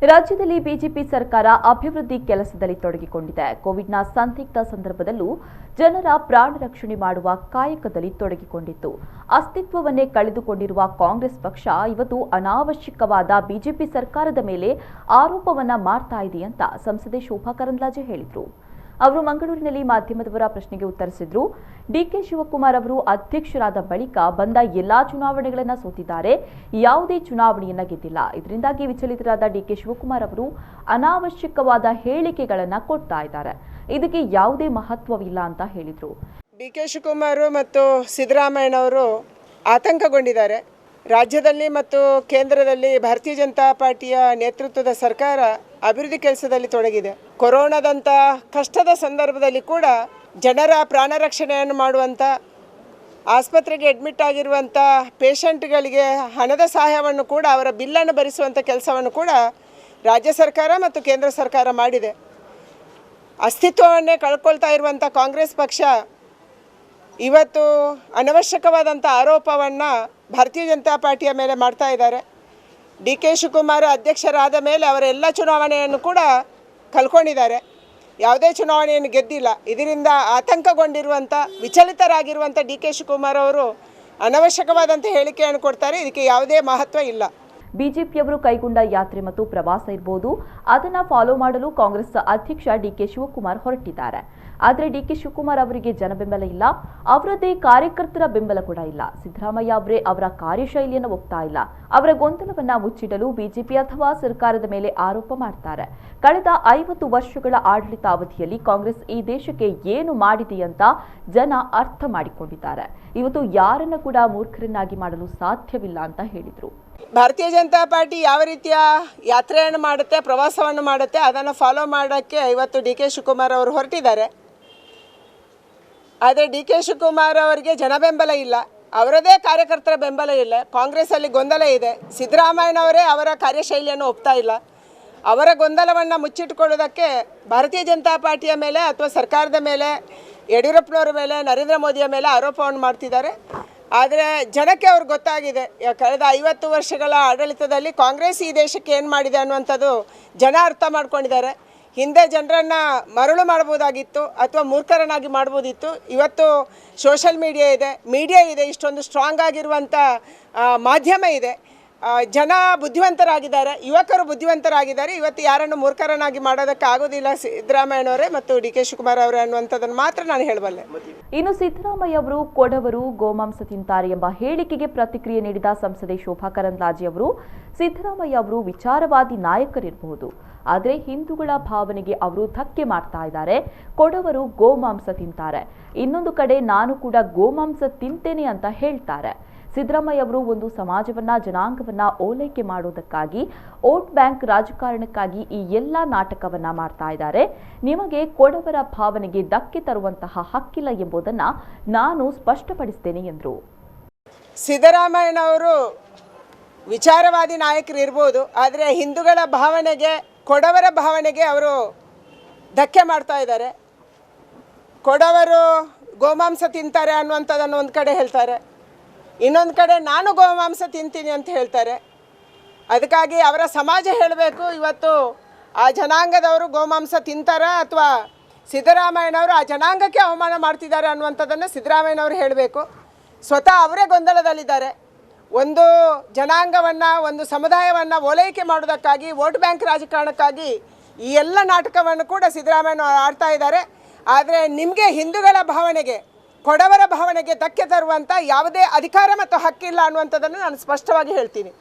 ರಾಜ್ಯದಲ್ಲಿ ಬಿಜೆಪಿ ಸರ್ಕಾರ ಅಭಿವೃದ್ಧಿ ಕೆಲಸದಲ್ಲಿ ತೊಡಗಿಕೊಂಡಿದೆ. ಕೋವಿಡ್ನ ಸಂದಿಗ್ಧ ಸಂದರ್ಭದಲ್ಲೂ ಜನರ ಪ್ರಾಣ ರಕ್ಷಣೆ ಮಾಡುವ ಕಾಯಕದಲ್ಲಿ ತೊಡಗಿಕೊಂಡಿತ್ತು. ಅಸ್ತಿತ್ವವನ್ನೇ ಕಳೆದುಕೊಂಡಿರುವ ಕಾಂಗ್ರೆಸ್ ಪಕ್ಷ ಇವತ್ತು ಅನಾವಶ್ಯಕವಾದ ಬಿಜೆಪಿ ಸರ್ಕಾರದ ಮೇಲೆ ಆರೋಪವನ್ನ ಮಾಡ್ತಾ ಇದೆ ಅಂತ ಸಂಸದೆ ಶೋಭಾ ಕರಂದ್ಲಾಜೆ ಹೇಳಿದರು. ಅವರು ಮಂಗಳೂರಿನಲ್ಲಿ ಮಾಧ್ಯಮದವರ ಪ್ರಶ್ನೆಗೆ ಉತ್ತರಿಸಿದ್ರು. ಡಿಕೆ ಶಿವಕುಮಾರ್ ಅವರು ಅಧ್ಯಕ್ಷರಾದ ಬಳಿಕ ಬಂದ ಎಲ್ಲಾ ಚುನಾವಣೆಗಳನ್ನು ಸೋತಿದ್ದಾರೆ, ಯಾವುದೇ ಚುನಾವಣೆಯನ್ನ ಗೆದ್ದಿಲ್ಲ. ಇದರಿಂದಾಗಿ ವಿಚಲಿತರಾದ ಡಿಕೆ ಶಿವಕುಮಾರ್ ಅವರು ಅನಾವಶ್ಯಕವಾದ ಹೇಳಿಕೆಗಳನ್ನು ಕೊಡ್ತಾ ಇದ್ದಾರೆ. ಇದಕ್ಕೆ ಯಾವುದೇ ಮಹತ್ವವಿಲ್ಲ ಅಂತ ಹೇಳಿದ್ರು. ಡಿಕೆ ಶಿವಕುಮಾರ್ ಮತ್ತು ಸಿದ್ದರಾಮಯ್ಯನವರು ಆತಂಕಗೊಂಡಿದ್ದಾರೆ. ರಾಜ್ಯದಲ್ಲಿ ಮತ್ತು ಕೇಂದ್ರದಲ್ಲಿ ಭಾರತೀಯ ಜನತಾ ಪಾರ್ಟಿಯ ನೇತೃತ್ವದ ಸರ್ಕಾರ ಅಭಿವೃದ್ಧಿ ಕೆಲಸದಲ್ಲಿ ತೊಡಗಿದೆ. ಕೊರೋನಾದಂಥ ಕಷ್ಟದ ಸಂದರ್ಭದಲ್ಲಿ ಕೂಡ ಜನರ ಪ್ರಾಣ ರಕ್ಷಣೆಯನ್ನು ಮಾಡುವಂಥ, ಆಸ್ಪತ್ರೆಗೆ ಅಡ್ಮಿಟ್ ಆಗಿರುವಂಥ ಪೇಷಂಟ್ಗಳಿಗೆ ಹಣದ ಸಹಾಯವನ್ನು ಕೂಡ, ಅವರ ಬಿಲ್ಲನ್ನು ಭರಿಸುವಂಥ ಕೆಲಸವನ್ನು ಕೂಡ ರಾಜ್ಯ ಸರ್ಕಾರ ಮತ್ತು ಕೇಂದ್ರ ಸರ್ಕಾರ ಮಾಡಿದೆ. ಅಸ್ತಿತ್ವವನ್ನೇ ಕಳ್ಕೊಳ್ತಾ ಇರುವಂಥ ಕಾಂಗ್ರೆಸ್ ಪಕ್ಷ ಇವತ್ತು ಅನವಶ್ಯಕವಾದಂಥ ಆರೋಪವನ್ನು ಭಾರತೀಯ ಜನತಾ ಪಾರ್ಟಿಯ ಮೇಲೆ ಮಾಡ್ತಾ ಇದ್ದಾರೆ. ಡಿ ಕೆ ಶಿವಕುಮಾರ್ ಅಧ್ಯಕ್ಷರಾದ ಮೇಲೆ ಅವರೆಲ್ಲ ಚುನಾವಣೆಯನ್ನು ಕೂಡ ಕಳ್ಕೊಂಡಿದ್ದಾರೆ, ಯಾವುದೇ ಚುನಾವಣೆಯನ್ನು ಗೆದ್ದಿಲ್ಲ. ಇದರಿಂದ ಆತಂಕಗೊಂಡಿರುವಂಥ, ವಿಚಲಿತರಾಗಿರುವಂಥ ಡಿ ಕೆ ಶಿವಕುಮಾರ್ ಅವರು ಅನವಶ್ಯಕವಾದಂಥ ಹೇಳಿಕೆಯನ್ನು ಕೊಡ್ತಾರೆ. ಇದಕ್ಕೆ ಯಾವುದೇ ಮಹತ್ವ ಇಲ್ಲ. ಬಿಜೆಪಿಯವರು ಕೈಗೊಂಡ ಯಾತ್ರೆ ಮತ್ತು ಪ್ರವಾಸ ಇರಬಹುದು, ಅದನ್ನು ಫಾಲೋ ಮಾಡಲು ಕಾಂಗ್ರೆಸ್ ಅಧ್ಯಕ್ಷ ಡಿಕೆ ಶಿವಕುಮಾರ್ ಹೊರಟಿದ್ದಾರೆ. ಆದರೆ ಡಿಕೆ ಶಿವಕುಮಾರ್ ಅವರಿಗೆ ಜನ ಬೆಂಬಲ ಇಲ್ಲ, ಅವರದೇ ಕಾರ್ಯಕರ್ತರ ಬೆಂಬಲ ಕೂಡ ಇಲ್ಲ. ಸಿದ್ದರಾಮಯ್ಯ ಅವರೇ ಅವರ ಕಾರ್ಯಶೈಲಿಯನ್ನು ಒಪ್ತಾ ಇಲ್ಲ. ಅವರ ಗೊಂದಲವನ್ನ ಮುಚ್ಚಿಡಲು ಬಿಜೆಪಿ ಅಥವಾ ಸರ್ಕಾರದ ಮೇಲೆ ಆರೋಪ ಮಾಡ್ತಾರೆ. ಕಳೆದ 50 ವರ್ಷಗಳ ಆಡಳಿತಾವಧಿಯಲ್ಲಿ ಕಾಂಗ್ರೆಸ್ ಈ ದೇಶಕ್ಕೆ ಏನು ಮಾಡಿದೆ ಅಂತ ಜನ ಅರ್ಥ ಮಾಡಿಕೊಂಡಿದ್ದಾರೆ. ಇವತ್ತು ಯಾರನ್ನು ಕೂಡ ಮೂರ್ಖರನ್ನಾಗಿ ಮಾಡಲು ಸಾಧ್ಯವಿಲ್ಲ ಅಂತ ಹೇಳಿದರು. ಭಾರತೀಯ ಜನತಾ ಪಾರ್ಟಿ ಯಾವ ರೀತಿಯ ಯಾತ್ರೆಯನ್ನು ಮಾಡುತ್ತೆ, ಪ್ರವಾಸವನ್ನು ಮಾಡುತ್ತೆ, ಅದನ್ನು ಫಾಲೋ ಮಾಡೋಕ್ಕೆ ಇವತ್ತು ಡಿ ಕೆ ಶಿವಕುಮಾರ್ ಅವರು ಹೊರಟಿದ್ದಾರೆ. ಆದರೆ ಡಿ ಕೆ ಶಿವಕುಮಾರ್ ಅವರಿಗೆ ಜನ ಬೆಂಬಲ ಇಲ್ಲ, ಅವರದೇ ಕಾರ್ಯಕರ್ತರ ಬೆಂಬಲ ಇಲ್ಲ. ಕಾಂಗ್ರೆಸ್ಸಲ್ಲಿ ಗೊಂದಲ ಇದೆ. ಸಿದ್ದರಾಮಯ್ಯನವರೇ ಅವರ ಕಾರ್ಯಶೈಲಿಯನ್ನು ಒಪ್ತಾ ಇಲ್ಲ. ಅವರ ಗೊಂದಲವನ್ನು ಮುಚ್ಚಿಟ್ಟುಕೊಳ್ಳೋದಕ್ಕೆ ಭಾರತೀಯ ಜನತಾ ಪಾರ್ಟಿಯ ಮೇಲೆ ಅಥವಾ ಸರ್ಕಾರದ ಮೇಲೆ, ಯಡಿಯೂರಪ್ಪನವರ ಮೇಲೆ, ನರೇಂದ್ರ ಮೋದಿಯ ಮೇಲೆ ಆರೋಪವನ್ನು ಮಾಡ್ತಿದ್ದಾರೆ. ಆದರೆ ಜನಕ್ಕೆ ಅವ್ರಿಗೆ ಗೊತ್ತಾಗಿದೆ, ಕಳೆದ 50 ವರ್ಷಗಳ ಆಡಳಿತದಲ್ಲಿ ಕಾಂಗ್ರೆಸ್ ಈ ದೇಶಕ್ಕೆ ಏನು ಮಾಡಿದೆ ಅನ್ನುವಂಥದ್ದು ಜನ ಅರ್ಥ ಮಾಡ್ಕೊಂಡಿದ್ದಾರೆ. ಹಿಂದೆ ಜನರನ್ನು ಮರಳು ಮಾಡ್ಬೋದಾಗಿತ್ತು ಅಥವಾ ಮೂರ್ಖರನ್ನಾಗಿ ಮಾಡ್ಬೋದಿತ್ತು. ಇವತ್ತು ಸೋಷಲ್ ಮೀಡಿಯಾ ಇದೆ, ಇಷ್ಟೊಂದು ಸ್ಟ್ರಾಂಗ್ ಆಗಿರುವಂಥ ಮಾಧ್ಯಮ ಇದೆ. ಜನ ಬುದ್ಧಿವಂತರಾಗಿದ್ದಾರೆ, ಯುವಕರು ಬುದ್ಧಿವಂತರಾಗಿದ್ದಾರೆ. ಇವತ್ತು ಯಾರನ್ನು ಮೂರ್ಖರನ್ನಾಗಿ ಮಾಡೋದಕ್ಕೆ ಆಗೋದಿಲ್ಲ ಸಿದ್ದರಾಮಯ್ಯನವರೇ ಮತ್ತು ಡಿ ಕೆ ಶಿವಕುಮಾರ್ ಅವರೇ ಅನ್ನುವಂಥದ್ದನ್ನು ಮಾತ್ರ ನಾನು ಹೇಳಬಲ್ಲೆ. ಇನ್ನು ಸಿದ್ದರಾಮಯ್ಯ ಅವರು ಕೊಡವರು ಗೋಮಾಂಸ ತಿಂತಾರೆ ಎಂಬ ಹೇಳಿಕೆಗೆ ಪ್ರತಿಕ್ರಿಯೆ ನೀಡಿದ ಸಂಸದೆ ಶೋಭಾ ಕರಂದ್ಲಾಜೆ ಅವರು, ಸಿದ್ದರಾಮಯ್ಯ ಅವರು ವಿಚಾರವಾದಿ ನಾಯಕರಿರಬಹುದು, ಆದರೆ ಹಿಂದೂಗಳ ಭಾವನೆಗೆ ಅವರು ಧಕ್ಕೆ ಮಾಡ್ತಾ ಇದ್ದಾರೆ. ಕೊಡವರು ಗೋಮಾಂಸ ತಿಂತಾರೆ, ಇನ್ನೊಂದು ಕಡೆ ನಾನು ಕೂಡ ಗೋಮಾಂಸ ತಿಂತೇನೆ ಅಂತ ಹೇಳ್ತಾರೆ. ಸಿದ್ದರಾಮಯ್ಯ ಅವರು ಒಂದು ಸಮಾಜವನ್ನ, ಜನಾಂಗವನ್ನ ಓಲೈಕೆ ಮಾಡೋದಕ್ಕಾಗಿ, ವೋಟ್ ಬ್ಯಾಂಕ್ ರಾಜಕಾರಣಕ್ಕಾಗಿ ಈ ಎಲ್ಲ ನಾಟಕವನ್ನ ಮಾಡ್ತಾ ಇದ್ದಾರೆ. ನಿಮಗೆ ಕೊಡವರ ಭಾವನೆಗೆ ಧಕ್ಕೆ ತರುವಂತಹ ಹಕ್ಕಿಲ್ಲ ಎಂಬುದನ್ನ ನಾನು ಸ್ಪಷ್ಟಪಡಿಸ್ತೇನೆ ಎಂದರು. ಸಿದ್ದರಾಮಯ್ಯನವರು ವಿಚಾರವಾದಿ ನಾಯಕರು ಇರ್ಬೋದು, ಆದರೆ ಹಿಂದೂಗಳ ಭಾವನೆಗೆ, ಕೊಡವರ ಭಾವನೆಗೆ ಅವರು ಧಕ್ಕೆ ಮಾಡ್ತಾ ಇದ್ದಾರೆ. ಕೊಡವರು ಗೋಮಾಂಸ ತಿಂತಾರೆ ಅನ್ನುವಂಥದ್ದನ್ನು ಒಂದು ಕಡೆ ಹೇಳ್ತಾರೆ, ಇನ್ನೊಂದು ಕಡೆ ನಾನು ಗೋಮಾಂಸ ತಿಂತೀನಿ ಅಂತ ಹೇಳ್ತಾರೆ. ಅದಕ್ಕಾಗಿ ಅವರ ಸಮಾಜ ಹೇಳಬೇಕು, ಇವತ್ತು ಆ ಜನಾಂಗದವರು ಗೋಮಾಂಸ ತಿಂತಾರಾ ಅಥವಾ ಸಿದ್ದರಾಮಯ್ಯನವರು ಆ ಜನಾಂಗಕ್ಕೆ ಅವಮಾನ ಮಾಡ್ತಿದ್ದಾರೆ ಅನ್ನುವಂಥದ್ದನ್ನು ಸಿದ್ದರಾಮಯ್ಯನವರು ಹೇಳಬೇಕು. ಸ್ವತಃ ಅವರೇ ಗೊಂದಲದಲ್ಲಿದ್ದಾರೆ. ಒಂದು ಜನಾಂಗವನ್ನು, ಒಂದು ಸಮುದಾಯವನ್ನು ಓಲೈಕೆ ಮಾಡೋದಕ್ಕಾಗಿ, ವೋಟ್ ಬ್ಯಾಂಕ್ ರಾಜಕಾರಣಕ್ಕಾಗಿ ಈ ಎಲ್ಲ ನಾಟಕವನ್ನು ಕೂಡ ಸಿದ್ದರಾಮಯ್ಯನವರು ಆಡ್ತಾ ಇದ್ದಾರೆ. ಆದರೆ ನಿಮಗೆ ಹಿಂದೂಗಳ ಭಾವನೆಗೆ, ಕೊಡವರ ಭಾವನೆಗೆ ಧಕ್ಕೆ ತರುವಂಥ ಯಾವುದೇ ಅಧಿಕಾರ ಮತ್ತು ಹಕ್ಕಿಲ್ಲ ಅನ್ನುವಂಥದ್ದನ್ನು ನಾನು ಸ್ಪಷ್ಟವಾಗಿ ಹೇಳ್ತೀನಿ.